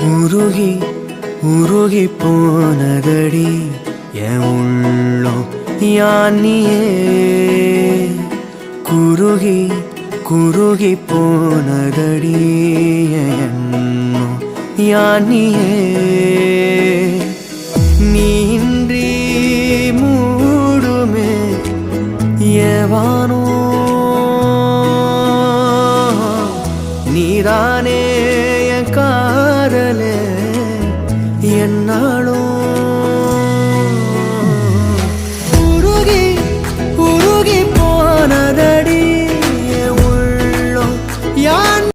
உருகி உருகி போனதடி என் உள்ளம் யானியே குருகி குருகி போனதடி என் எண்ணம் யானியே நீன்றி மூடுமே ஏவானோ நீதானே